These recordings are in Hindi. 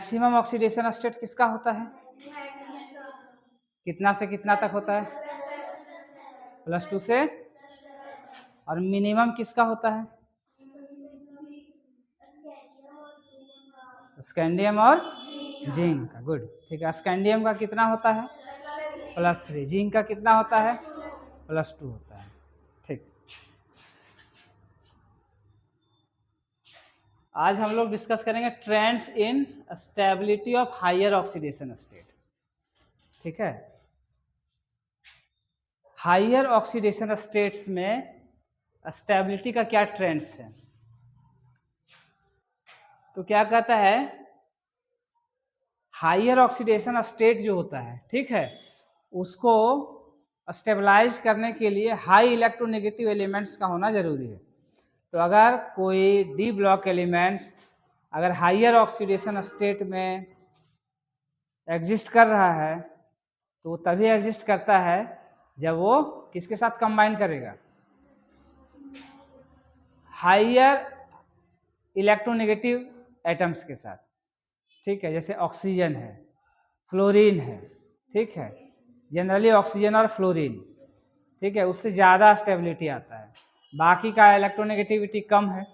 मैक्सिमम ऑक्सीडेशन स्टेट किसका होता है? कितना से कितना तक होता है? +2 से। और मिनिमम किसका होता है? स्कैंडियम और जिंक का। गुड, ठीक है। स्कैंडियम का कितना होता है? +3। जिंक का कितना होता है? +2 होता है। ठीक, आज हम लोग डिस्कस करेंगे trends in stability of higher oxidation state. ठीक है, हायर ऑक्सीडेशन स्टेट्स में स्टेबिलिटी का क्या ट्रेंड्स है? तो क्या कहता है, हायर ऑक्सीडेशन स्टेट जो होता है, ठीक है, उसको स्टेबलाइज करने के लिए हाई इलेक्ट्रोनेगेटिव एलिमेंट्स का होना जरूरी है। तो अगर कोई डी ब्लॉक एलिमेंट्स अगर हायर ऑक्सीडेशन स्टेट में एग्जिस्ट कर रहा है तो वो तभी एग्जिस्ट करता है जब वो किसके साथ कंबाइन करेगा? हायर इलेक्ट्रोनेगेटिव एटम्स के साथ। ठीक है, जैसे ऑक्सीजन है, फ्लोरीन है, ठीक है, जनरली ऑक्सीजन और फ्लोरीन, ठीक है, उससे ज़्यादा स्टेबिलिटी आता है। बाकी का इलेक्ट्रोनेगेटिविटी कम है।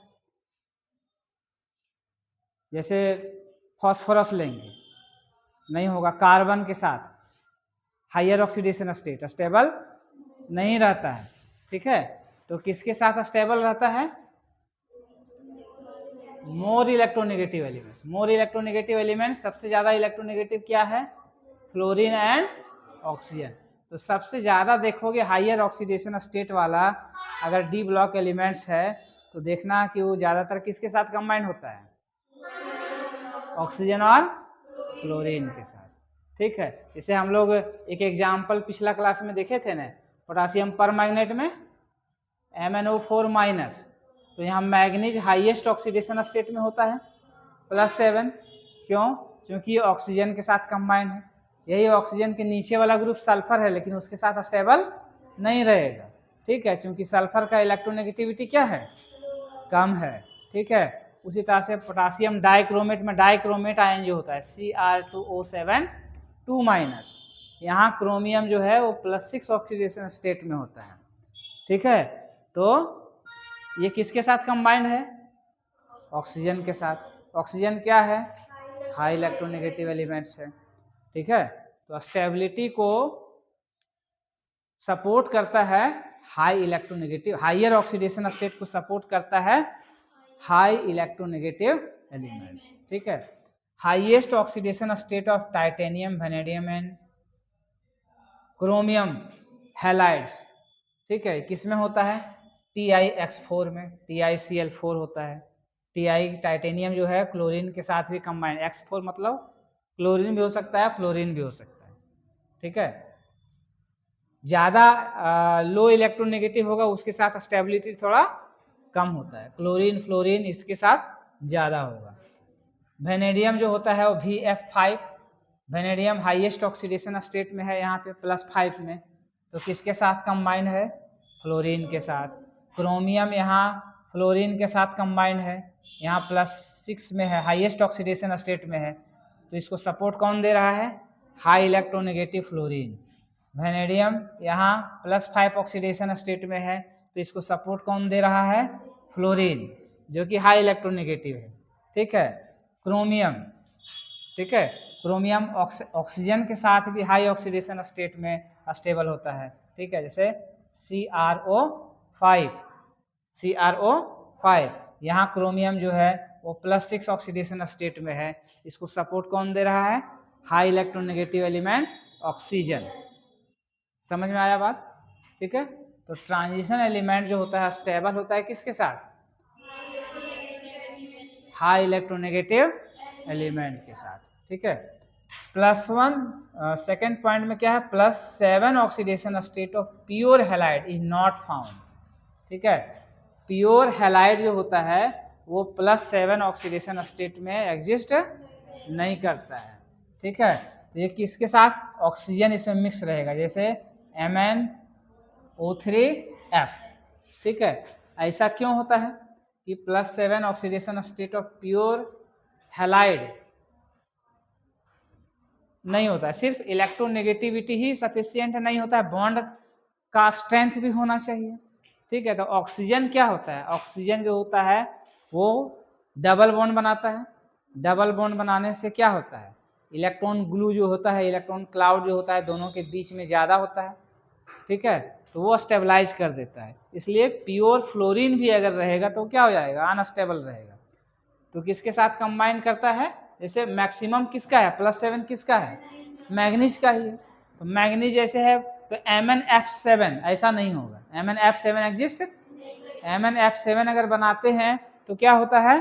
जैसे फॉस्फोरस लेंगे, नहीं होगा। कार्बन के साथ हायर ऑक्सीडेशन स्टेट स्टेबल नहीं रहता है, ठीक है। तो किसके साथ स्टेबल रहता है? More electronegative elements. More electronegative elements, सबसे ज़्यादा इलेक्ट्रोनेगेटिव क्या है? Fluorine and oxygen. तो सबसे ज़्यादा देखोगे हायर ऑक्सीडेशन स्टेट वाला अगर डी ब्लॉक एलिमेंट्स है तो देखना कि वो ज़्यादातर किसके साथ कंबाइन होता है? ऑक्सीजन और फ्लोरीन के साथ। ठीक है, जैसे हम लोग एक एग्जाम्पल पिछला क्लास में देखे थे ना, पोटासियम पर मैग्नेट में MnO4-। तो यहाँ मैग्नीज हाईएस्ट ऑक्सीडेशन स्टेट में होता है +7। क्यों? क्योंकि ये ऑक्सीजन के साथ कंबाइन है। यही ऑक्सीजन के नीचे वाला ग्रुप सल्फर है, लेकिन उसके साथ स्टेबल नहीं रहेगा। ठीक है, क्योंकि सल्फर का इलेक्ट्रोनेगेटिविटी क्या है? कम है। ठीक है, उसी तरह से पोटासियम डाइक्रोमेट में डाइक्रोमेट आयन जो होता है Cr2O7 2-। यहाँ क्रोमियम जो है वो +6 ऑक्सीडेशन स्टेट में होता है। ठीक है, तो ये किसके साथ कंबाइंड है? ऑक्सीजन के साथ। ऑक्सीजन क्या है? हाई इलेक्ट्रोनेगेटिव एलिमेंट्स है। ठीक है, तो स्टेबिलिटी को सपोर्ट करता है high electronegative, higher oxidation state को सपोर्ट करता है हाई इलेक्ट्रोनेगेटिव एलिमेंट्स। ठीक है, highest oxidation state of titanium, vanadium and chromium halides, ठीक है, किसमें होता है? TiX4 में। TiCl4 होता है। Ti टाइटेनियम जो है क्लोरीन के साथ भी कंबाइन, X4 मतलब क्लोरीन भी हो सकता है, फ्लोरीन भी हो सकता है। ठीक है, ज़्यादा लो इलेक्ट्रोनेगेटिव होगा उसके साथ स्टेबिलिटी थोड़ा कम होता है। क्लोरीन, फ्लोरीन इसके साथ ज़्यादा होगा। वेनेडियम जो होता है वो VF5। Vanadium highest oxidation state में है यहाँ पे +5 में। तो किसके साथ कंबाइंड है? फ्लोरीन के साथ। क्रोमियम यहाँ फ्लोरीन के साथ कंबाइंड है, यहाँ +6 में है, हाईएस्ट ऑक्सीडेशन स्टेट में है। तो इसको सपोर्ट कौन दे रहा है? High electronegative fluorine. वेनेडियम यहाँ +5 ऑक्सीडेशन स्टेट में है, तो इसको सपोर्ट कौन दे रहा है? फ्लोरीन, जो कि हाई इलेक्ट्रोनेगेटिव है। ठीक है, क्रोमियम, ठीक है, क्रोमियम ऑक्सीजन के साथ भी हाई ऑक्सीडेशन स्टेट में स्टेबल होता है। ठीक है, जैसे CrO5। यहाँ क्रोमियम जो है वो +6 ऑक्सीडेशन स्टेट में है, इसको सपोर्ट कौन दे रहा है? High electronegative element oxygen. समझ में आया बात? ठीक है, तो ट्रांजिशन एलिमेंट जो होता है स्टेबल होता है किसके साथ? हाई इलेक्ट्रोनेगेटिव एलिमेंट के साथ। ठीक है, +1 सेकेंड पॉइंट में क्या है? +7 oxidation state of pure halide is not found. ठीक है, प्योर हैलाइड जो होता है वो +7 ऑक्सीडेशन स्टेट में एग्जिस्ट नहीं करता है। ठीक है, तो ये किसके साथ? ऑक्सीजन इसमें मिक्स रहेगा, जैसे MnO3F। ठीक है, ऐसा क्यों होता है कि +7 oxidation state of pure halide नहीं होता है, सिर्फ इलेक्ट्रोनेगेटिविटी ही सफिशियंट नहीं होता है, बॉन्ड का स्ट्रेंथ भी होना चाहिए। ठीक है, तो ऑक्सीजन क्या होता है, ऑक्सीजन जो होता है वो डबल बॉन्ड बनाता है। डबल बॉन्ड बनाने से क्या होता है, इलेक्ट्रॉन ग्लू जो होता है, इलेक्ट्रॉन क्लाउड जो होता है दोनों के बीच में ज़्यादा होता है। ठीक है, तो वो स्टेबलाइज कर देता है। इसलिए प्योर फ्लोरीन भी अगर रहेगा तो क्या हो जाएगा, अनस्टेबल रहेगा। तो किसके साथ कंबाइन करता है, जैसे मैक्सिमम किसका है, +7 किसका है, मैग्नीज का ही है। तो मैग्नीज जैसे है तो MnF7 ऐसा नहीं होगा, MnF7 एग्जिस्ट, MnF7 अगर बनाते हैं तो क्या होता है,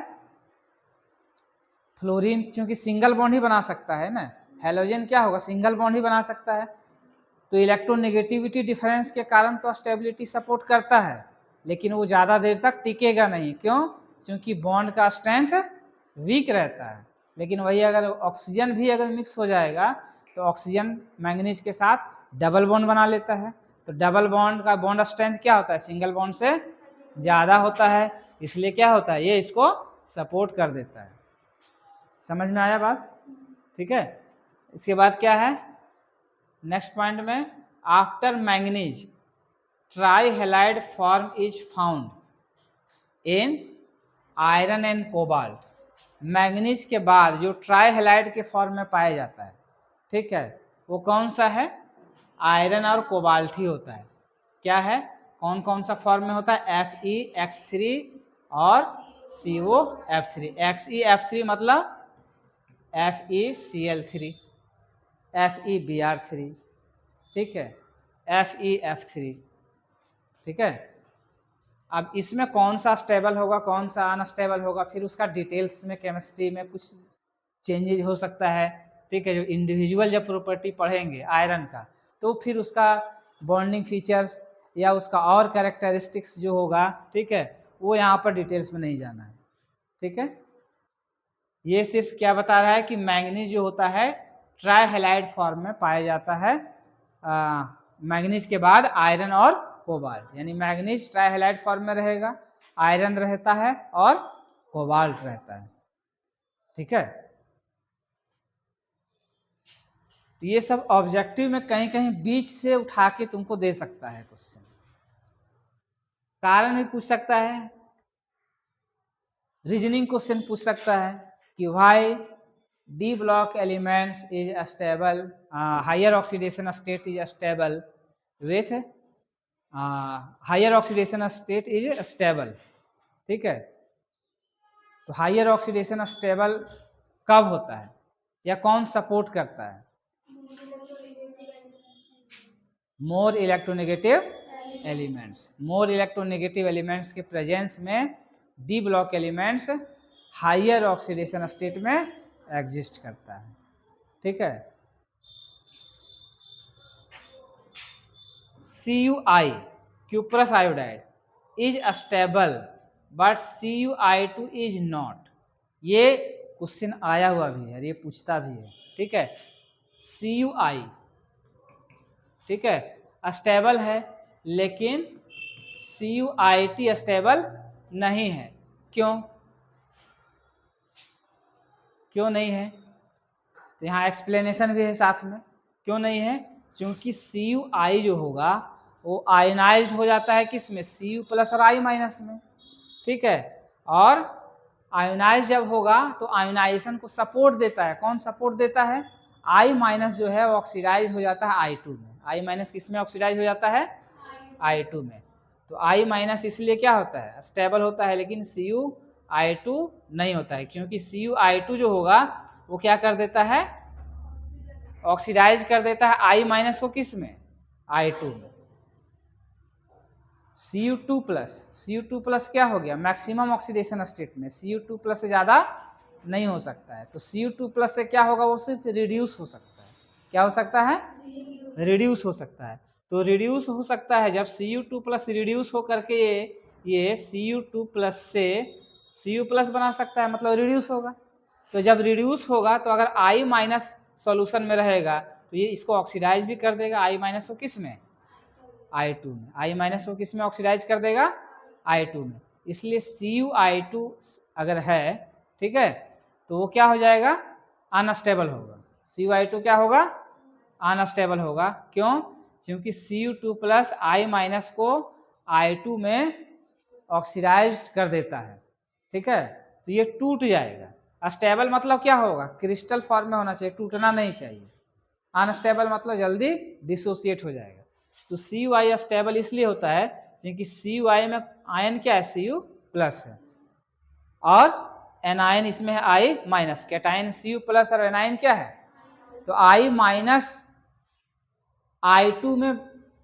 फ्लोरीन क्योंकि सिंगल बॉन्ड ही बना सकता है ना, हेलोजन क्या होगा, सिंगल बॉन्ड ही बना सकता है। तो इलेक्ट्रोनेगेटिविटी डिफरेंस के कारण तो स्टेबिलिटी सपोर्ट करता है, लेकिन वो ज़्यादा देर तक टिकेगा नहीं। क्यों, क्योंकि बॉन्ड का स्ट्रेंथ वीक रहता है। लेकिन वही अगर ऑक्सीजन भी अगर मिक्स हो जाएगा तो ऑक्सीजन मैंगनीज के साथ डबल बॉन्ड बना लेता है। तो डबल बॉन्ड का बॉन्ड स्ट्रेंथ क्या होता है, सिंगल बॉन्ड से ज़्यादा होता है, इसलिए क्या होता है, ये इसको सपोर्ट कर देता है। समझ में आया बात? ठीक है, इसके बाद क्या है नेक्स्ट पॉइंट में, after manganese trihalide form is found in iron and cobalt. Manganese के बाद जो ट्राईहैलाइड के फॉर्म में पाया जाता है, ठीक है, वो कौन सा है, आयरन और कोबाल्ट ही होता है। क्या है, कौन कौन सा फॉर्म में होता है, FeX3 और COF3। XeF3 मतलब FeCl3, FeBr3, ठीक है, FeF3, ठीक है। अब इसमें कौन सा स्टेबल होगा कौन सा अनस्टेबल होगा, फिर उसका डिटेल्स में केमिस्ट्री में कुछ चेंजेज हो सकता है। ठीक है, जो इंडिविजुअल जब प्रॉपर्टी पढ़ेंगे आयरन का तो फिर उसका बॉन्डिंग फीचर्स या उसका और कैरेक्टरिस्टिक्स जो होगा, ठीक है, वो यहाँ पर डिटेल्स में नहीं जाना है। ठीक है, ये सिर्फ क्या बता रहा है कि मैंगनीज जो होता है ट्राईहैलाइड फॉर्म में पाया जाता है। मैंगनीज के बाद आयरन और कोबाल्ट, यानी मैंगनीज ट्राईहैलाइड फॉर्म में रहेगा, आयरन रहता है और कोबाल्ट रहता है। ठीक है, ये सब ऑब्जेक्टिव में कहीं कहीं बीच से उठा के तुमको दे सकता है क्वेश्चन, कारण भी पूछ सकता है, रीजनिंग क्वेश्चन पूछ सकता है कि why D block elements is stable, higher oxidation state is stable with higher oxidation state is stable। ठीक है, तो हायर ऑक्सीडेशन स्टेबल कब होता है या कौन सपोर्ट करता है, more electronegative elements. More electronegative elements के प्रेजेंस में D block elements higher oxidation state में एग्जिस्ट करता है। ठीक है, CuI cuprous iodide is stable but CuI2 is not. ये क्वेश्चन आया हुआ भी है, ये पूछता भी है। ठीक है, CuI ठीक है स्टेबल है, लेकिन CuI2 स्टेबल नहीं है। क्यों, क्यों नहीं है, तो यहाँ एक्सप्लेनेशन भी है साथ में। क्यों नहीं है, क्योंकि CuI जो होगा वो आयोनाइज्ड हो जाता है किस में, Cu प्लस और I माइनस में। ठीक है, और आयोनाइज जब होगा तो आयोनाइजेशन को सपोर्ट देता है, कौन सपोर्ट देता है, I माइनस जो है वो ऑक्सीडाइज हो जाता है I2 में। I माइनस किस में ऑक्सीडाइज हो जाता है, I2 में। तो I माइनस इसलिए क्या होता है, स्टेबल होता है, लेकिन CuI2 नहीं होता है, क्योंकि CuI2 जो होगा वो क्या कर देता है, ऑक्सीडाइज कर देता है I माइनस को किस में, I2 में। Cu2 प्लस क्या हो गया, मैक्सिमम ऑक्सीडेशन स्टेट में Cu2 प्लस से ज़्यादा नहीं हो सकता है। तो Cu2 प्लस से क्या होगा, वो सिर्फ रिड्यूस हो सकता है। क्या हो सकता है, रिड्यूस हो सकता है। तो रिड्यूस हो सकता है जब Cu2 प्लस रिड्यूस हो करके ये Cu2 प्लस से Cu प्लस बना सकता है, मतलब रिड्यूस होगा। तो जब रिड्यूस होगा तो अगर I माइनस सॉल्यूशन में रहेगा तो ये इसको ऑक्सीडाइज भी कर देगा I माइनस को किस में, I2 में। I माइनस को किस में ऑक्सीडाइज कर देगा, I2 में। इसलिए CuI2 अगर है, ठीक है, तो वो क्या हो जाएगा, अनस्टेबल होगा। Cu(I2) क्या होगा? अनस्टेबल होगा। क्यों? क्योंकि Cu2 प्लस I माइनस को I2 में ऑक्सीडाइज कर देता है, ठीक है, तो ये टूट जाएगा। स्टेबल मतलब क्या होगा? क्रिस्टल फॉर्म में होना चाहिए, टूटना नहीं चाहिए। अनस्टेबल मतलब जल्दी डिसोसिएट हो जाएगा। तो Cu(I) स्टेबल इसलिए होता है क्योंकि Cu(I) में आयन क्या है? Cu प्लस है, और एनायन इसमें है I minus. Cation Cu plus और एनायन क्या है? तो I माइनस I2 में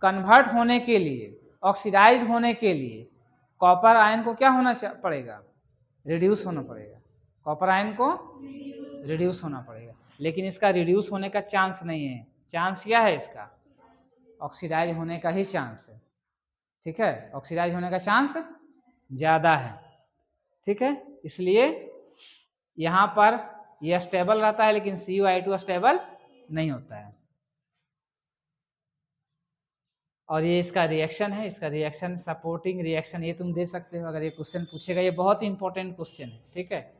कन्वर्ट होने के लिए, ऑक्सीडाइज होने के लिए कॉपर आयन को क्या होना पड़ेगा? रिड्यूस होना पड़ेगा। कॉपर आयन को रिड्यूस होना पड़ेगा, लेकिन इसका रिड्यूस होने का चांस नहीं है। चांस क्या है इसका? ऑक्सीडाइज होने का ही चांस है, ठीक है, ऑक्सीडाइज होने का चांस ज़्यादा है, ठीक है। इसलिए यहाँ पर यह स्टेबल रहता है, लेकिन Cu(I2) स्टेबल नहीं होता है। और ये इसका रिएक्शन है, इसका रिएक्शन सपोर्टिंग रिएक्शन ये तुम दे सकते हो अगर ये क्वेश्चन पूछेगा। ये बहुत इंपॉर्टेंट क्वेश्चन है, ठीक है,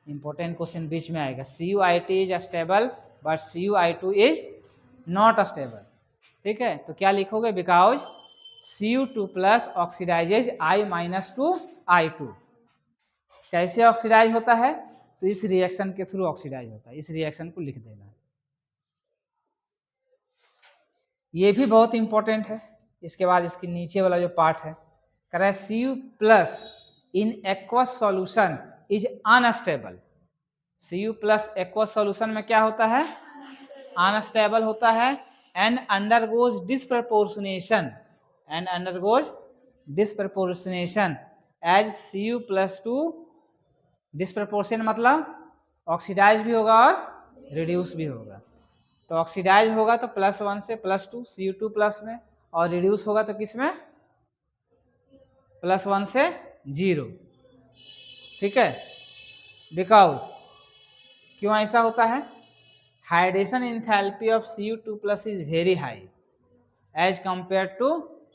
इंपॉर्टेंट क्वेश्चन बीच में आएगा। Cu(I2) is stable but Cu(I2) is not stable, ठीक है। तो क्या लिखोगे? Because Cu2 plus oxidises I minus two I2। कैसे ऑक्सीडाइज होता है? तो इस रिएक्शन के थ्रू ऑक्सीडाइज होता है। इस रिएक्शन को लिख देना। ये भी बहुत इंपॉर्टेंट है। इसके बाद इसके नीचे वाला जो पार्ट है, कह रहा है Cu plus in aqueous solution is unstable. Cu plus aqueous solution में क्या होता है? अनस्टेबल होता है। And undergoes disproportionation, and undergoes disproportionation as Cu plus two. Disproportion मतलब ऑक्सीडाइज भी होगा और रिड्यूस भी होगा। तो ऑक्सीडाइज होगा तो +1 से +2 Cu2 प्लस में, और रिड्यूस होगा तो किस में? +1 से 0, ठीक है। बिकॉज क्यों ऐसा होता है? Hydration enthalpy of Cu2 plus is very high as compare to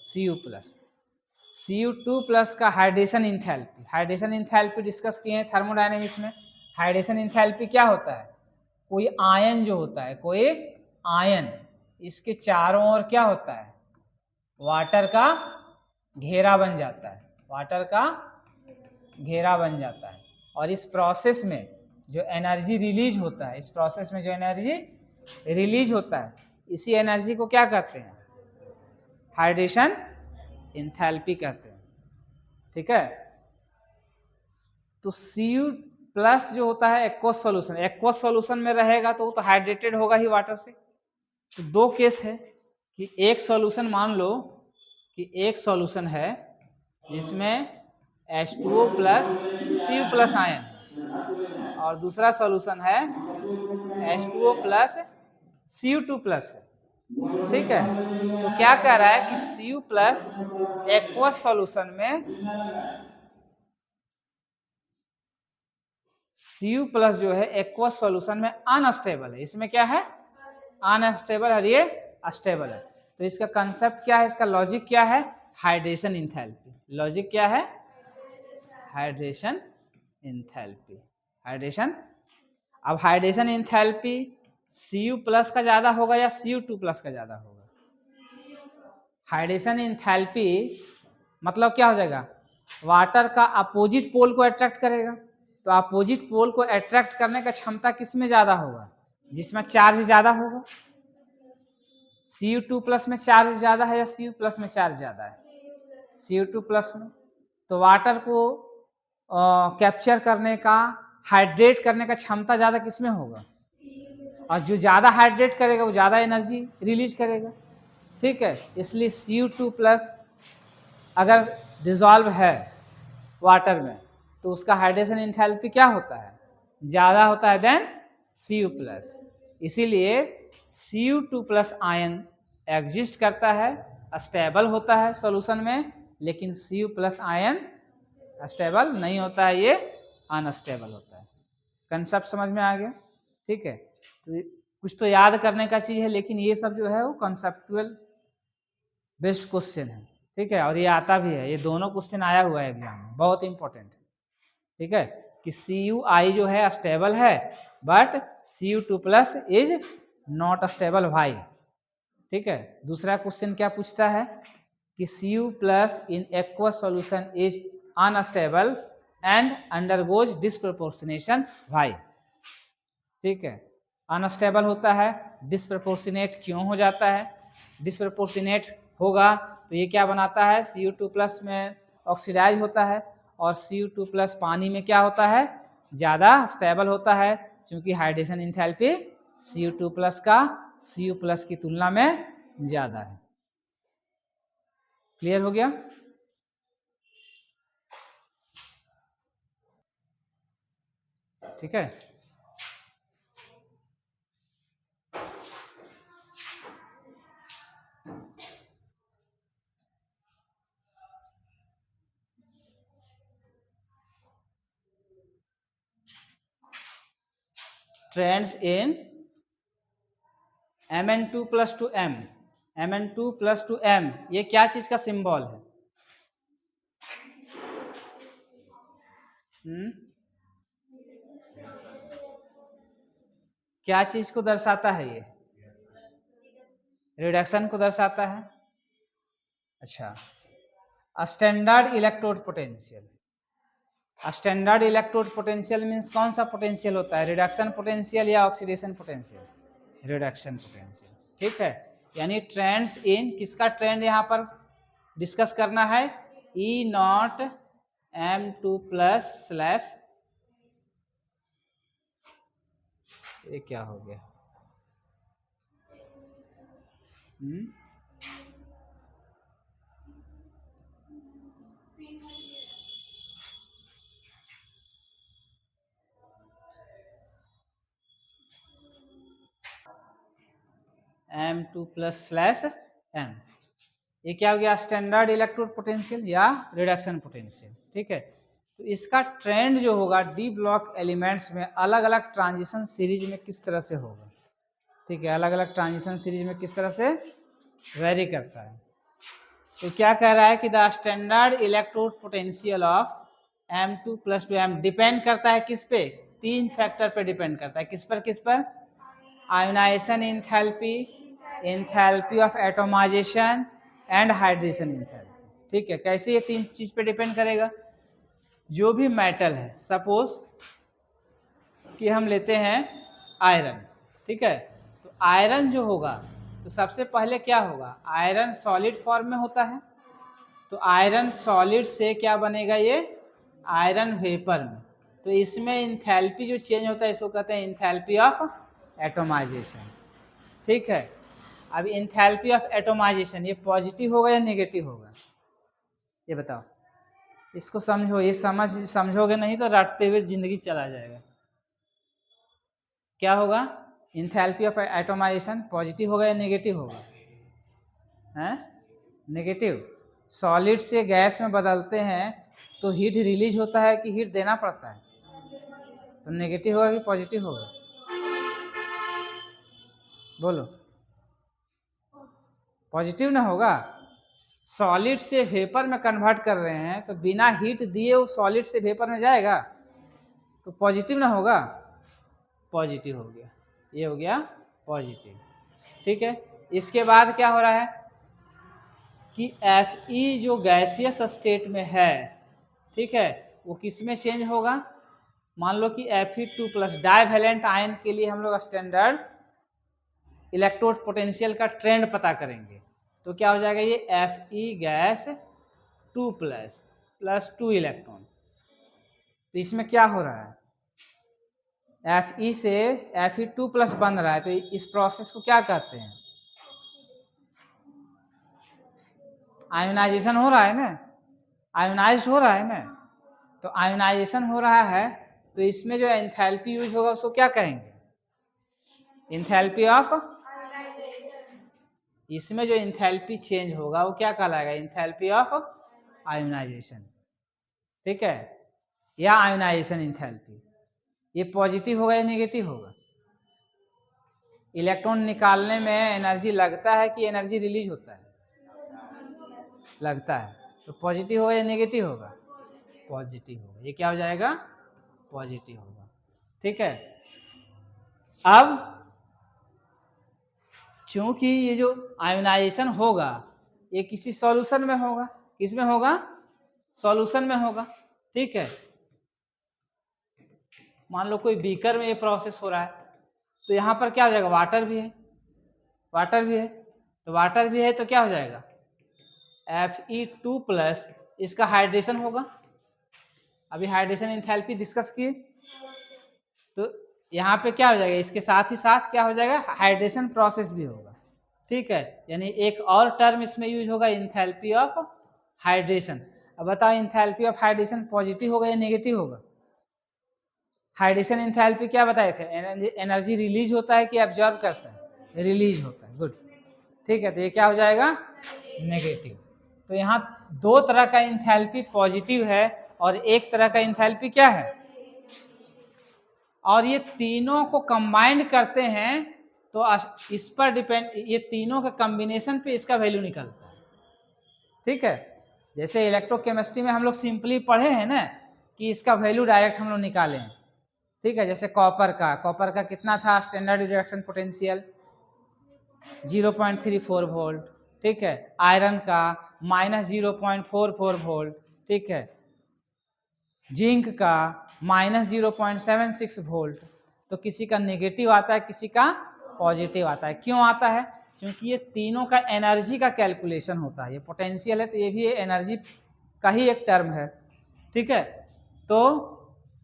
Cu plus. Cu2 plus का हाइड्रेशन इंथैल्पी डिस्कस किए हैं थर्मोडायनेमिक्स में। हाइड्रेशन इंथैल्पी क्या होता है? कोई आयन जो होता है, कोई आयन, इसके चारों ओर क्या होता है? वाटर का घेरा बन जाता है, वाटर का घेरा बन जाता है। और इस प्रोसेस में जो एनर्जी रिलीज होता है, इस प्रोसेस में जो एनर्जी रिलीज होता है, इसी एनर्जी को क्या कहते हैं? हाइड्रेशन इंथैल्पी कहते हैं, ठीक है। तो Cu प्लस जो होता है एक्वस सॉल्यूशन, एक्वस सॉल्यूशन में रहेगा तो वो तो हाइड्रेटेड होगा ही वाटर से। तो दो केस है कि एक सॉल्यूशन, मान लो कि एक सॉल्यूशन है जिसमें H2O plus Cu plus ion, और दूसरा सॉल्यूशन है H2O प्लस Cu2 प्लस है, ठीक है। तो क्या कह रहा है कि Cu प्लस एक्वस सॉल्यूशन में, Cu प्लस जो है एक्वस सॉल्यूशन में अनस्टेबल है। इसमें क्या है? अनस्टेबल है, ये स्टेबल है। तो इसका कंसेप्ट क्या है? इसका लॉजिक क्या है? Hydration enthalpy. लॉजिक क्या है? Hydration enthalpy. हाइड्रेशन, अब हाइड्रेशन इंथैल्पी Cu प्लस का ज्यादा होगा या Cu2 प्लस का ज्यादा होगा? हाइड्रेशन इंथैल्पी मतलब क्या हो जाएगा? वाटर का अपोजिट पोल को अट्रैक्ट करेगा। तो अपोजिट पोल को अट्रैक्ट करने का क्षमता किस में ज्यादा होगा? जिसमें चार्ज ज्यादा होगा। Cu2 प्लस में चार्ज ज्यादा है या Cu प्लस में चार्ज ज्यादा है? Cu2 प्लस में। तो वाटर को कैप्चर करने का, हाइड्रेट करने का क्षमता ज्यादा किसमें होगा? और जो ज्यादा हाइड्रेट करेगा वो ज्यादा एनर्जी रिलीज करेगा, ठीक है। इसलिए Cu2 प्लस अगर डिजॉल्व है वाटर में तो उसका हाइड्रेशन इंथैल्पी क्या होता है? ज्यादा होता है देन Cu प्लस। इसीलिए Cu2 प्लस आयन एग्जिस्ट करता है, स्टेबल होता है सॉल्यूशन में, लेकिन Cu प्लस आयन स्टेबल नहीं होता है, ये अनस्टेबल होता है। कंसेप्ट समझ में आ गया, ठीक है। तो कुछ तो याद करने का चीज है, लेकिन ये सब जो है वो कॉन्सेप्चुअल बेस्ड क्वेश्चन है, ठीक है। और ये आता भी है, ये दोनों क्वेश्चन आया हुआ है एग्जाम में, बहुत इंपॉर्टेंट है, ठीक है। कि CuI जो है स्टेबल है, but Cu2+ is not stable. Why? ठीक है। दूसरा क्वेश्चन क्या पूछता है कि Cu+ in aqueous solution is unstable and undergoes disproportionation. Why? ठीक है, अनस्टेबल होता है, डिस्प्रपोर्शनेट क्यों हो जाता है? डिस्प्रपोर्शनेट होगा तो ये क्या बनाता है, Cu2+ में ऑक्सीडाइज होता है, और Cu2+ पानी में क्या होता है, ज़्यादा स्टेबल होता है, क्योंकि हाइड्रेशन इंथैल्पी Cu2+ का Cu+ की तुलना में ज़्यादा है। क्लियर हो गया? ठीक है। Trends in Mn2+ to M, Mn2+ to M, ये क्या चीज का सिंबल है? क्या चीज को दर्शाता है ये? रिडक्शन को दर्शाता है। अच्छा, standard electrode potential. Standard electrode potential means कौन सा पोटेंशियल होता है, रिडक्शन पोटेंशियल या ऑक्सीडेशन पोटेंशियल? Reduction potential. ठीक है, यानी ट्रेंड्स इन, किसका ट्रेंड यहाँ पर डिस्कस करना है, E0 M2+, ये क्या हो गया, M2+/M, ये क्या हो गया, स्टैंडर्ड इलेक्ट्रोड पोटेंशियल या रिडक्शन पोटेंशियल। ठीक है, तो इसका ट्रेंड जो होगा डी ब्लॉक एलिमेंट्स में अलग अलग ट्रांजिशन सीरीज में किस तरह से होगा। ठीक है, अलग अलग ट्रांजिशन सीरीज में किस तरह से वेरी करता है। तो क्या कह रहा है कि the standard electrode potential of M2+ to M depend करता है किस पे, 3 फैक्टर पे डिपेंड करता है। किस पर? Ionisation enthalpy, enthalpy of atomisation and hydration enthalpy. ठीक है, कैसे ये 3 चीज पे डिपेंड करेगा? जो भी मेटल है, सपोज कि हम लेते हैं आयरन, ठीक है, तो आयरन जो होगा तो सबसे पहले क्या होगा, आयरन सॉलिड फॉर्म में होता है, तो आयरन सॉलिड से क्या बनेगा, ये आयरन वेपर में। तो इसमें इंथैल्पी जो चेंज होता है इसको कहते हैं इंथैल्पी ऑफ एटोमाइजेशन। ठीक है, अब इंथैल्पी ऑफ एटोमाइजेशन ये पॉजिटिव होगा या नेगेटिव होगा, ये बताओ, इसको समझो, ये समझोगे नहीं तो रटते हुए जिंदगी चला जाएगा। क्या होगा, इंथैल्पी ऑफ एटोमाइजेशन पॉजिटिव होगा या नेगेटिव होगा? हैं, नेगेटिव। सॉलिड से गैस में बदलते हैं तो हीट रिलीज होता है कि हीट देना पड़ता है, तो नेगेटिव होगा कि पॉजिटिव होगा, बोलो। पॉजिटिव ना होगा, सॉलिड से वेपर में कन्वर्ट कर रहे हैं तो बिना हीट दिए वो सॉलिड से वेपर में जाएगा, तो पॉजिटिव ना होगा, पॉजिटिव हो गया, ये हो गया पॉजिटिव। ठीक है, इसके बाद क्या हो रहा है कि Fe जो गैसियस स्टेट में है, ठीक है, वो किस में चेंज होगा, मान लो कि Fe2+ डाइवैलेंट आयन के लिए हम लोग स्टैंडर्ड इलेक्ट्रोड पोटेंशियल का ट्रेंड पता करेंगे, तो क्या हो जाएगा, ये Fe गैस 2+ + 2 इलेक्ट्रॉन, तो इसमें क्या हो रहा है, Fe से Fe2+ बन रहा है, तो इस प्रोसेस को क्या कहते हैं, आयोनाइजेशन हो रहा है ना, आयोनाइज्ड हो रहा है ना, तो आयोनाइजेशन हो रहा है, तो इसमें जो एंथैल्पी यूज होगा उसको क्या कहेंगे, एंथैल्पी ऑफ, इसमें जो एंथैल्पी चेंज होगा वो क्या कहलाएगा, एंथैल्पी ऑफ आयोनाइजेशन। ठीक है, या आयोनाइजेशन एंथैल्पी, ये पॉजिटिव होगा या नेगेटिव होगा, इलेक्ट्रॉन निकालने में एनर्जी लगता है कि एनर्जी रिलीज होता है, लगता है, तो पॉजिटिव होगा या नेगेटिव होगा, पॉजिटिव होगा, ये क्या हो जाएगा, पॉजिटिव होगा। ठीक है, अब चूंकि ये जो आयोनाइजेशन होगा ये किसी सॉल्यूशन में होगा, किसमें होगा? सॉल्यूशन में होगा। ठीक है, मान लो कोई बीकर में ये प्रोसेस हो रहा है तो यहाँ पर क्या हो जाएगा? वाटर भी है, वाटर भी है, तो वाटर भी है तो क्या हो जाएगा? Fe2 प्लस इसका हाइड्रेशन होगा। अभी हाइड्रेशन एंथैल्पी डिस्कस किए, तो यहाँ पे क्या हो जाएगा? इसके साथ ही साथ क्या हो जाएगा? हाइड्रेशन प्रोसेस भी होगा। ठीक है, यानी एक और टर्म इसमें यूज होगा, एंथैल्पी ऑफ हाइड्रेशन। अब बताओ एंथैल्पी ऑफ हाइड्रेशन पॉजिटिव होगा या नेगेटिव होगा? हाइड्रेशन एंथैल्पी क्या बताए थे? एनर्जी रिलीज होता है कि एब्जॉर्ब करता है? रिलीज होता है। गुड, ठीक है, तो ये क्या हो जाएगा? नेगेटिव। तो यहाँ दो तरह का एंथैल्पी पॉजिटिव है और एक तरह का एंथैल्पी क्या है? और ये तीनों को कंबाइंड करते हैं तो इस पर डिपेंड, ये तीनों का कॉम्बिनेशन पे इसका वैल्यू निकलता है। ठीक है, जैसे इलेक्ट्रोकेमिस्ट्री में हम लोग सिंपली पढ़े हैं ना कि इसका वैल्यू डायरेक्ट हम लोग निकाले हैं। ठीक है, जैसे कॉपर का कितना था स्टैंडर्ड रिडक्शन पोटेंशियल? 0.34 वोल्ट। ठीक है, आयरन का -0.44 वोल्ट। ठीक है, जिंक का -0.76 वोल्ट। तो किसी का नेगेटिव आता है, किसी का पॉजिटिव आता है। क्यों आता है? क्योंकि ये तीनों का एनर्जी का कैलकुलेशन होता है। ये पोटेंशियल है तो ये भी एनर्जी का ही एक टर्म है। ठीक है, तो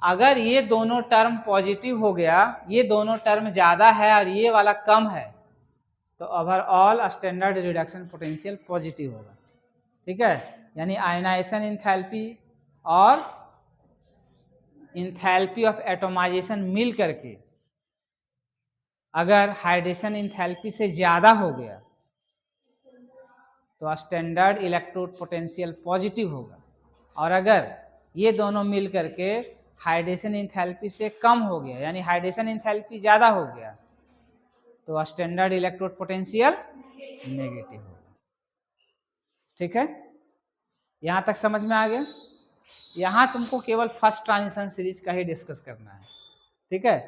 अगर ये दोनों टर्म पॉजिटिव हो गया, ये दोनों टर्म ज़्यादा है और ये वाला कम है, तो overall standard reduction potential positive होगा। ठीक है, यानी आयनाइजेशन एंथैल्पी और एंथैल्पी ऑफ एटोमाइजेशन मिल करके अगर हाइड्रेशन एंथैल्पी से ज़्यादा हो गया तो स्टैंडर्ड इलेक्ट्रोड पोटेंशियल पॉजिटिव होगा, और अगर ये दोनों मिल करके हाइड्रेशन एंथैल्पी से कम हो गया, यानी हाइड्रेशन एंथैल्पी ज़्यादा हो गया, तो स्टैंडर्ड इलेक्ट्रोड पोटेंशियल नेगेटिव होगा। ठीक है, यहाँ तक समझ में आ गया? यहाँ तुमको केवल फर्स्ट ट्रांजिशन सीरीज का ही डिस्कस करना है। ठीक है,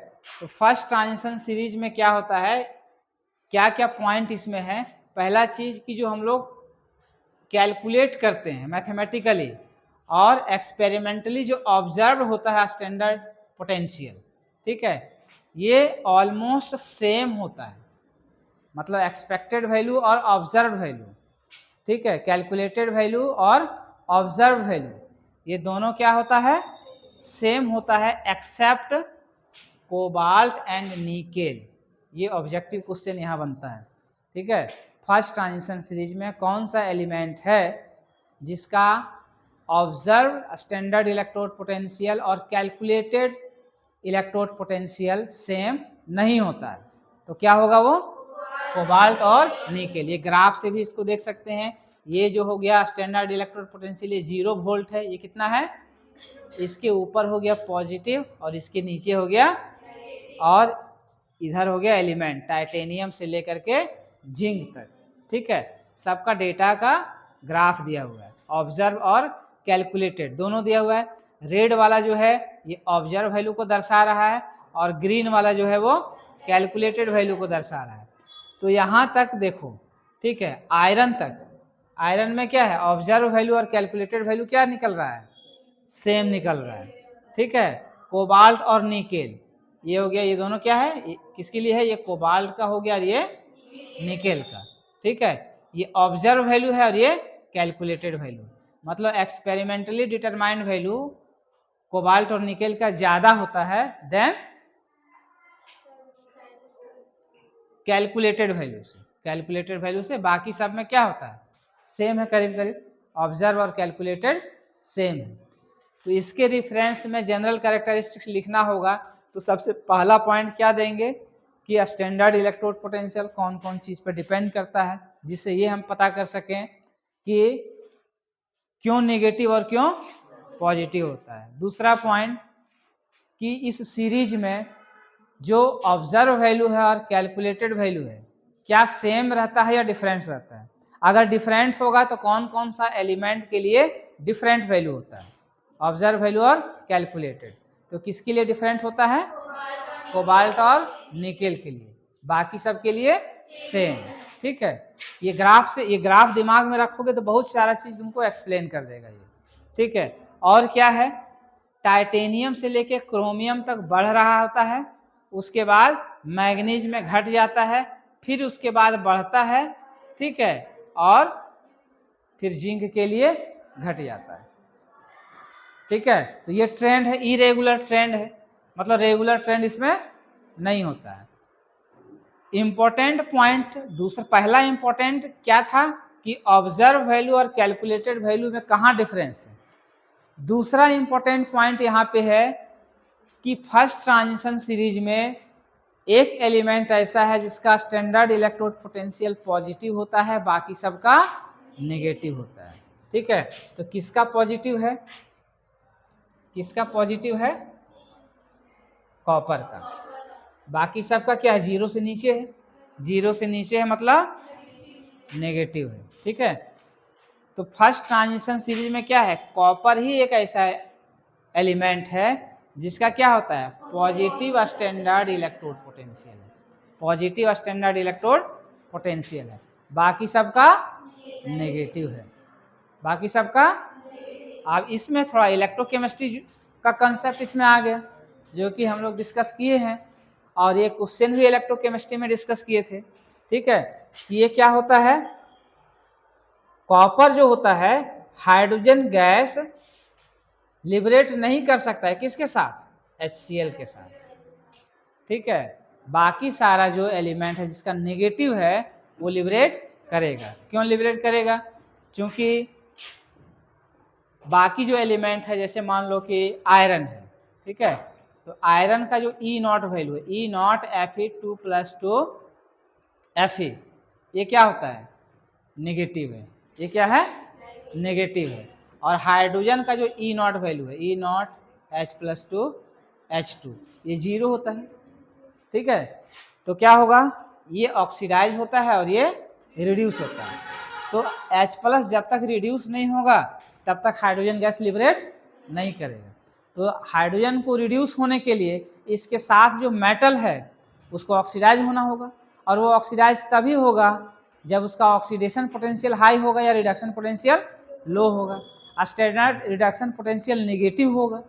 तो फर्स्ट ट्रांजिशन सीरीज में क्या होता है, क्या क्या पॉइंट इसमें है? पहला चीज की जो हम लोग कैलकुलेट करते हैं मैथमेटिकली और एक्सपेरिमेंटली जो ऑब्जर्व होता है स्टैंडर्ड पोटेंशियल, ठीक है, ये ऑलमोस्ट सेम होता है। मतलब एक्सपेक्टेड वैल्यू और ऑब्जर्व वैल्यू, ठीक है, कैलकुलेटेड वैल्यू और ऑब्जर्व वैल्यू, ये दोनों क्या होता है? सेम होता है, एक्सेप्ट कोबाल्ट एंड निकेल। ये ऑब्जेक्टिव क्वेश्चन यहाँ बनता है। ठीक है, फर्स्ट ट्रांजिशन सीरीज में कौन सा एलिमेंट है जिसका ऑब्जर्व स्टैंडर्ड इलेक्ट्रोड पोटेंशियल और कैलकुलेटेड इलेक्ट्रोड पोटेंशियल सेम नहीं होता है? तो क्या होगा वो? कोबाल्ट और निकेल। ये ग्राफ से भी इसको देख सकते हैं। ये जो हो गया स्टैंडर्ड इलेक्ट्रोड पोटेंशियल, ये 0 वोल्ट है। ये कितना है? इसके ऊपर हो गया पॉजिटिव और इसके नीचे हो गया, और इधर हो गया एलिमेंट टाइटेनियम से लेकर के जिंक तक। ठीक है, सबका डेटा का ग्राफ दिया हुआ है, ऑब्जर्व और कैलकुलेटेड दोनों दिया हुआ है। रेड वाला जो है ये ऑब्जर्व वैल्यू को दर्शा रहा है और ग्रीन वाला जो है वो कैलकुलेटेड वैल्यू को दर्शा रहा है। तो यहाँ तक देखो, ठीक है, आयरन तक, आयरन में क्या है? ऑब्जर्व वैल्यू और कैलकुलेटेड वैल्यू क्या निकल रहा है? सेम निकल रहा है। ठीक है, कोबाल्ट और निकेल, ये हो गया, ये दोनों क्या है? किसके लिए है? ये कोबाल्ट का हो गया और ये निकेल का। ठीक है, ये ऑब्जर्व वैल्यू है और ये कैलकुलेटेड वैल्यू। मतलब एक्सपेरिमेंटली डिटरमाइंड वैल्यू कोबाल्ट और निकेल का ज्यादा होता है देन कैलकुलेटेड वैल्यू से। कैलकुलेटेड वैल्यू से बाकी सब में क्या होता है? सेम है, करीब करीब ऑब्जर्व और कैलकुलेटेड सेम है। तो इसके रिफरेंस में जनरल कैरेक्टरिस्टिक्स लिखना होगा तो सबसे पहला पॉइंट क्या देंगे कि स्टैंडर्ड इलेक्ट्रोड पोटेंशियल कौन कौन चीज पर डिपेंड करता है, जिससे ये हम पता कर सकें कि क्यों नेगेटिव और क्यों पॉजिटिव होता है। दूसरा पॉइंट कि इस सीरीज में जो ऑब्जर्व वैल्यू है और कैलकुलेटेड वैल्यू है क्या सेम रहता है या डिफरेंट रहता है? अगर डिफरेंट होगा तो कौन कौन सा एलिमेंट के लिए डिफरेंट वैल्यू होता है, ऑब्जर्व वैल्यू और कैलकुलेटेड? तो किसके लिए डिफरेंट होता है? कोबाल्ट और निकेल के लिए, बाकी सब के लिए सेम। ठीक है, ये ग्राफ दिमाग में रखोगे तो बहुत सारा चीज तुमको एक्सप्लेन कर देगा ये। ठीक है, और क्या है, टाइटेनियम से लेके क्रोमियम तक बढ़ रहा होता है, उसके बाद मैग्नीज में घट जाता है, फिर उसके बाद बढ़ता है। ठीक है, और फिर जिंक के लिए घट जाता है। ठीक है, तो ये ट्रेंड है, इरेगुलर ट्रेंड है, मतलब रेगुलर ट्रेंड इसमें नहीं होता है। इंपॉर्टेंट पॉइंट दूसरा, पहला इंपॉर्टेंट क्या था कि ऑब्जर्व वैल्यू और कैलकुलेटेड वैल्यू में कहाँ डिफरेंस है। दूसरा इंपॉर्टेंट पॉइंट यहाँ पे है कि फर्स्ट ट्रांजिशन सीरीज में एक एलिमेंट ऐसा है जिसका स्टैंडर्ड इलेक्ट्रोड पोटेंशियल पॉजिटिव होता है, बाकी सबका नेगेटिव होता है। ठीक है, तो किसका पॉजिटिव है? किसका पॉजिटिव है? कॉपर का। बाकी सबका क्या है? जीरो से नीचे है। जीरो से नीचे है मतलब नेगेटिव है। ठीक है, तो फर्स्ट ट्रांजिशन सीरीज में क्या है? कॉपर ही एक ऐसा एलिमेंट है जिसका क्या होता है? पॉजिटिव स्टैंडर्ड इलेक्ट्रोड पोटेंशियल है। पॉजिटिव स्टैंडर्ड इलेक्ट्रोड पोटेंशियल है, बाकी सबका नेगेटिव है। बाकी सबका, अब इसमें थोड़ा इलेक्ट्रोकेमिस्ट्री का कंसेप्ट इसमें आ गया, जो कि हम लोग डिस्कस किए हैं, और ये क्वेश्चन भी इलेक्ट्रोकेमिस्ट्री में डिस्कस किए थे। ठीक है, कि ये क्या होता है, कॉपर जो होता है हाइड्रोजन गैस लिबरेट नहीं कर सकता है, किसके साथ? HCl के साथ। ठीक है, बाकी सारा जो एलिमेंट है जिसका नेगेटिव है वो लिबरेट करेगा। क्यों लिबरेट करेगा? क्योंकि बाकी जो एलिमेंट है, जैसे मान लो कि आयरन है, ठीक है, तो आयरन का जो E0 वैल्यू है, E0 Fe2+2 Fe, ये क्या होता है? नेगेटिव है। ये क्या है? नेगेटिव है। और हाइड्रोजन का जो E0 वैल्यू है, E0 H+2 H2, ये जीरो होता है। ठीक है, तो क्या होगा? ये ऑक्सीडाइज होता है और ये रिड्यूस होता है। तो H+ जब तक रिड्यूस नहीं होगा तब तक हाइड्रोजन गैस लिबरेट नहीं करेगा। तो हाइड्रोजन को रिड्यूस होने के लिए इसके साथ जो मेटल है उसको ऑक्सीडाइज होना होगा, और वो ऑक्सीडाइज तभी होगा जब उसका ऑक्सीडेशन पोटेंशियल हाई होगा या रिडक्शन पोटेंशियल लो होगा। स्टैंडर्ड रिडक्शन पोटेंशियल नेगेटिव होगा।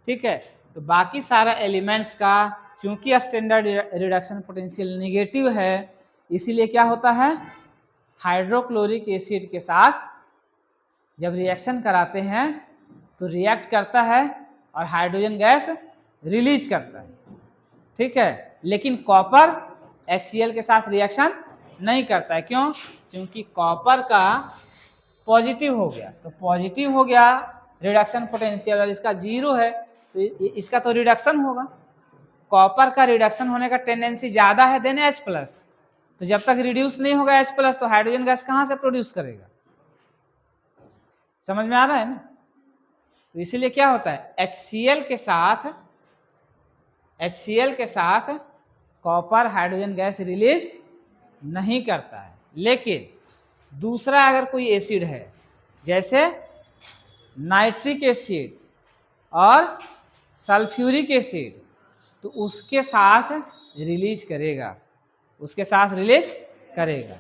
ठीक है, तो बाकी सारा एलिमेंट्स का चूंकि स्टैंडर्ड रिडक्शन पोटेंशियल नेगेटिव है, इसीलिए क्या होता है, हाइड्रोक्लोरिक एसिड के साथ जब रिएक्शन कराते हैं तो रिएक्ट करता है और हाइड्रोजन गैस रिलीज करता है। ठीक है, लेकिन कॉपर HCl के साथ रिएक्शन नहीं करता है। क्यों? क्योंकि कॉपर का पॉजिटिव हो गया, तो पॉजिटिव हो गया रिडक्शन पोटेंशियल, और इसका जीरो है तो इसका तो रिडक्शन होगा। कॉपर का रिडक्शन होने का टेंडेंसी ज़्यादा है देन H+, तो जब तक रिड्यूस नहीं होगा H+ तो हाइड्रोजन गैस कहाँ से प्रोड्यूस करेगा? समझ में आ रहा है ना? तो इसीलिए क्या होता है, HCl के साथ कॉपर हाइड्रोजन गैस रिलीज नहीं करता है। लेकिन दूसरा अगर कोई एसिड है, जैसे नाइट्रिक एसिड और सल्फ्यूरिक एसिड, तो उसके साथ रिलीज करेगा, उसके साथ रिलीज करेगा।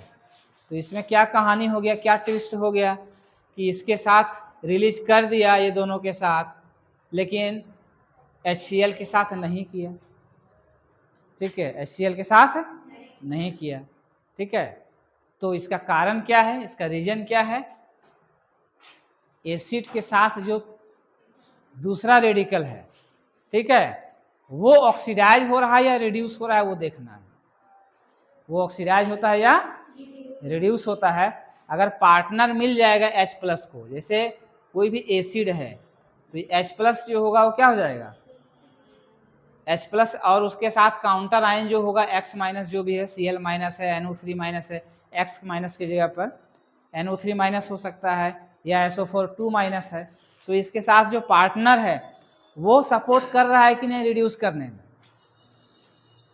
तो इसमें क्या कहानी हो गया, क्या ट्विस्ट हो गया कि इसके साथ रिलीज कर दिया ये दोनों के साथ, लेकिन HCl के साथ नहीं किया। ठीक है, HCl के साथ नहीं किया। ठीक है, तो इसका कारण क्या है, इसका रीजन क्या है? एसिड के साथ जो दूसरा रेडिकल है, ठीक है, वो ऑक्सीडाइज हो रहा है या रिड्यूस हो रहा है, वो देखना है। वो ऑक्सीडाइज होता है या रिड्यूस होता है। अगर पार्टनर मिल जाएगा H+ को, जैसे कोई भी एसिड है तो H+ जो होगा वो क्या हो जाएगा? H+ और उसके साथ काउंटर आयन जो होगा X- जो भी है, Cl- है, NO3- है, X- की जगह पर NO3- हो सकता है या SO4 2- है। तो इसके साथ जो पार्टनर है वो सपोर्ट कर रहा है कि नहीं रिड्यूस करने में,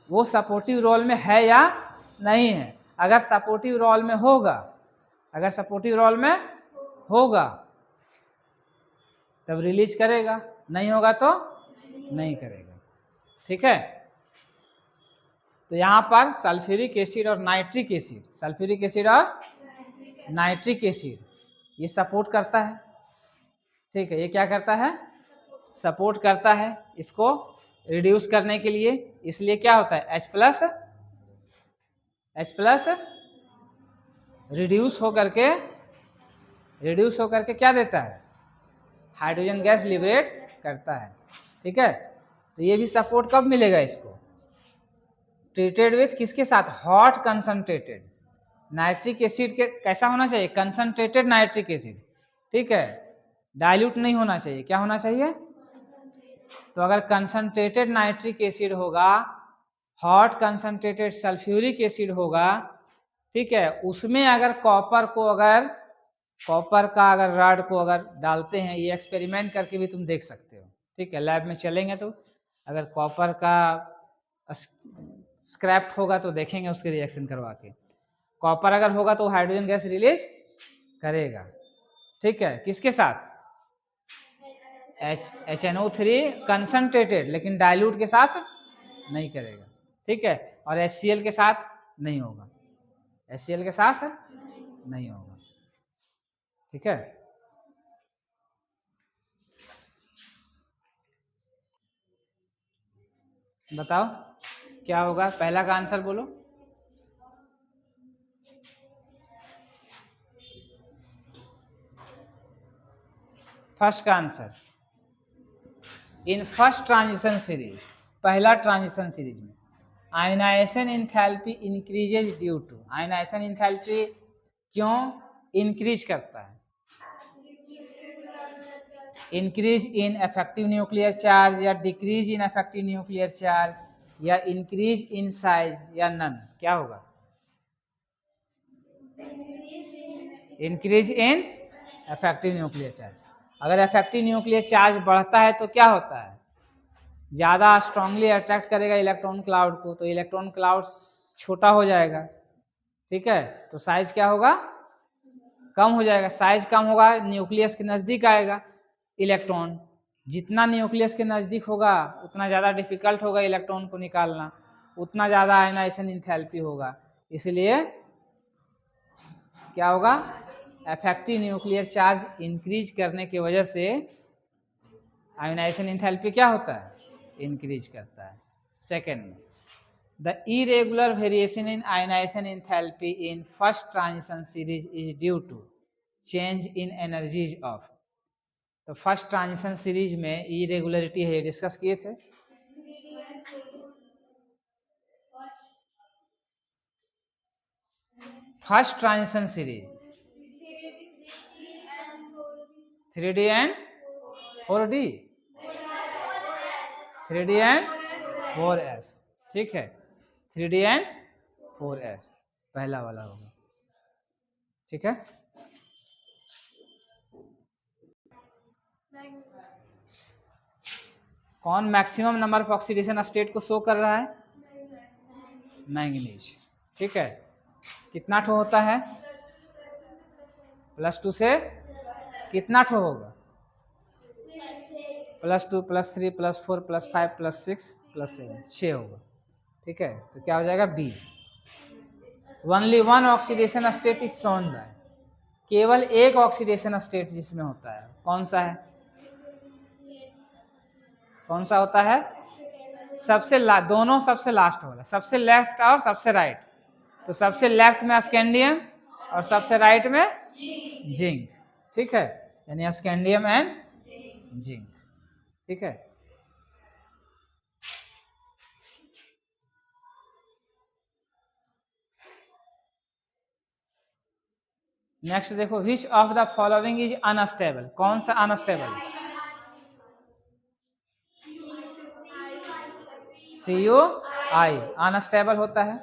वो सपोर्टिव रोल में है या नहीं है। अगर सपोर्टिव रोल में होगा, अगर सपोर्टिव रोल में होगा तब रिलीज करेगा, नहीं होगा तो नहीं करेगा। ठीक है, तो यहाँ पर सल्फ्यूरिक एसिड और नाइट्रिक एसिड, सल्फ्यूरिक एसिड और नाइट्रिक एसिड ये सपोर्ट करता है। ठीक है, ये क्या करता है? सपोर्ट करता है इसको रिड्यूस करने के लिए। इसलिए क्या होता है? H प्लस रिड्यूस होकर के क्या देता है? हाइड्रोजन गैस लिबरेट करता है। ठीक है, तो ये भी सपोर्ट कब मिलेगा इसको? ट्रीटेड विथ किसके साथ? हॉट कंसंट्रेटेड नाइट्रिक एसिड के। कैसा होना चाहिए? Concentrated nitric acid. ठीक है, डाइल्यूट नहीं होना चाहिए। क्या होना चाहिए? तो अगर कंसंट्रेटेड नाइट्रिक एसिड होगा, हॉट कंसंट्रेटेड सल्फ्यूरिक एसिड होगा, ठीक है, उसमें अगर कॉपर का अगर रॉड को अगर डालते हैं, ये एक्सपेरिमेंट करके भी तुम देख सकते हो। ठीक है, लैब में चलेंगे तो अगर कॉपर का स्क्रैप्ड होगा तो देखेंगे उसके रिएक्शन करवा के। कॉपर अगर होगा तो हाइड्रोजन गैस रिलीज करेगा। ठीक है, किसके साथ? HNO3 कंसंट्रेटेड, लेकिन डाइल्यूट के साथ नहीं करेगा। ठीक है, और HCl के साथ नहीं होगा, HCl के साथ नहीं होगा। ठीक है, बताओ क्या होगा? पहला का आंसर बोलो। फर्स्ट का answer in first transition series, पहला ट्रांजिशन सीरीज में ionisation enthalpy increases due to. Ionisation enthalpy क्यों इंक्रीज करता है? Increase in effective nuclear charge, या decrease in effective nuclear charge, या इंक्रीज इन साइज, या नन? क्या होगा? Increase in effective nuclear charge. अगर इफेक्टिव न्यूक्लियर चार्ज बढ़ता है तो क्या होता है? ज़्यादा स्ट्रांगली अट्रैक्ट करेगा इलेक्ट्रॉन क्लाउड को, तो इलेक्ट्रॉन क्लाउड छोटा हो जाएगा। ठीक है, तो साइज क्या होगा? कम हो जाएगा। साइज कम होगा, न्यूक्लियस के नज़दीक आएगा इलेक्ट्रॉन। जितना न्यूक्लियस के नज़दीक होगा उतना ज़्यादा डिफिकल्ट होगा इलेक्ट्रॉन को निकालना, उतना ज़्यादा आयनाइजेशन एंथैल्पी होगा। इसलिए क्या होगा? इफेक्टिव न्यूक्लियर चार्ज इंक्रीज करने की वजह से आयनाइजेशन एंथैल्पी क्या होता है? इंक्रीज करता है। सेकेंड में the irregular variation in ionization enthalpy in first transition series is due to change in energies of। तो फर्स्ट ट्रांजिशन सीरीज में इरेगुलरिटी है, डिस्कस किए थे। First transition series 3D and 4D, 3D and 4S। ठीक है, 3D एंड 4S पहला वाला होगा। ठीक है, कौन maximum number of oxidation state को शो कर रहा है? मैंगनीज। ठीक है, कितना ठो होता है? +2 से कितना ठो होगा? +2 +3 +4 +5 +6 +7, 6 होगा। ठीक है, तो क्या हो जाएगा? B. Only one oxidation state is shown by, केवल एक ऑक्सीडेशन स्टेट जिसमें होता है, कौन सा है? कौन सा होता है? सबसे दोनों सबसे लास्ट वाला, सबसे लेफ्ट और सबसे राइट। तो सबसे लेफ्ट में स्कैंडियम और सबसे राइट में जिंक। ठीक है, यानी स्कैंडियम एंड जिंक। ठीक है, नेक्स्ट देखो, which of the following is unstable. कौन सा अनस्टेबल? CuI अनस्टेबल होता है,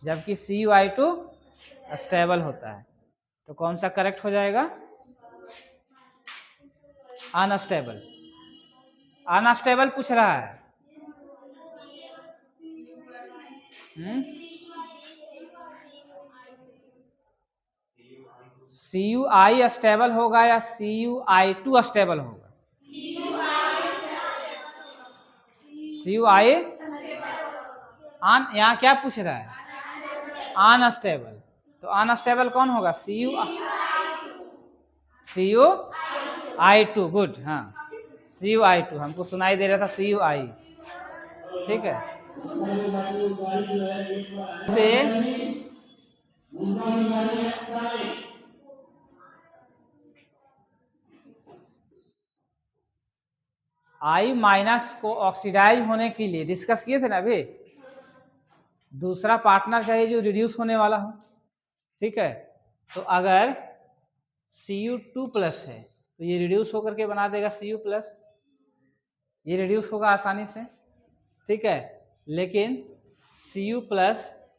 जबकि CuI2 स्टेबल होता है। तो कौन सा करेक्ट हो जाएगा? अनस्टेबल। अनस्टेबल पूछ रहा है। CuI स्टेबल होगा या CuI2 स्टेबल होगा? CuI यहाँ क्या पूछ रहा है? अनस्टेबल। तो अनस्टेबल कौन होगा? CuI2। गुड, हाँ CuI2, हमको सुनाई दे रहा था CuI। ठीक है, से I माइनस को ऑक्सीडाइज होने के लिए डिस्कस किए थे ना अभी, दूसरा पार्टनर चाहिए जो रिड्यूस होने वाला हो। ठीक है, तो अगर Cu2+ है तो ये रिड्यूस होकर के बना देगा Cu+, ये रिड्यूस होगा आसानी से। ठीक है, लेकिन Cu+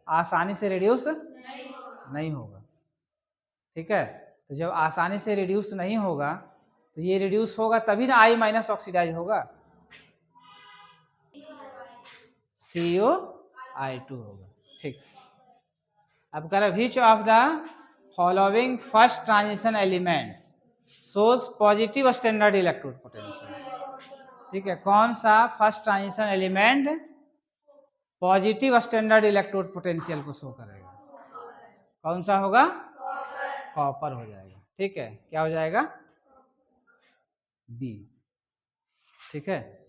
आसानी से रिड्यूस नहीं होगा। ठीक है, तो जब आसानी से रिड्यूस नहीं होगा तो ये रिड्यूस होगा तभी ना I माइनस ऑक्सीडाइज होगा, CuI2 होगा। ठीक, अब कह रहा which of the following first transition element shows positive standard electrode potential. ठीक है, कौन सा first transition element positive standard electrode potential को शो करेगा? कौन सा होगा? कॉपर हो जाएगा। ठीक है, क्या हो जाएगा? बी। ठीक है,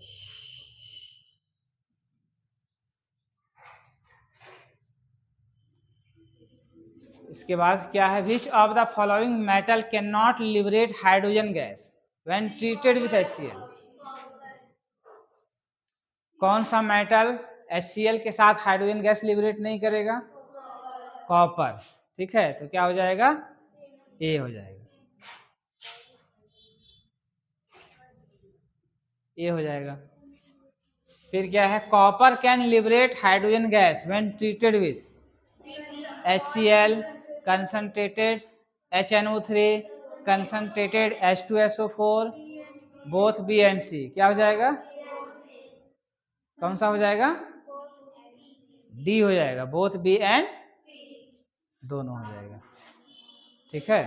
इसके बाद क्या है? Which of the following metal can not liberate hydrogen gas when treated with HCl। कौन सा मेटल HCl के साथ हाइड्रोजन गैस लिबरेट नहीं करेगा? कॉपर। ठीक है, तो क्या हो जाएगा? ए हो जाएगा, ए हो जाएगा। फिर क्या है? Copper can liberate hydrogen gas when treated with HCl, concentrated HNO3, concentrated H2SO4, both B and C। क्या हो जाएगा? कौन सा हो जाएगा? डी हो जाएगा, बोथ बी एंड दोनों हो जाएगा। ठीक है।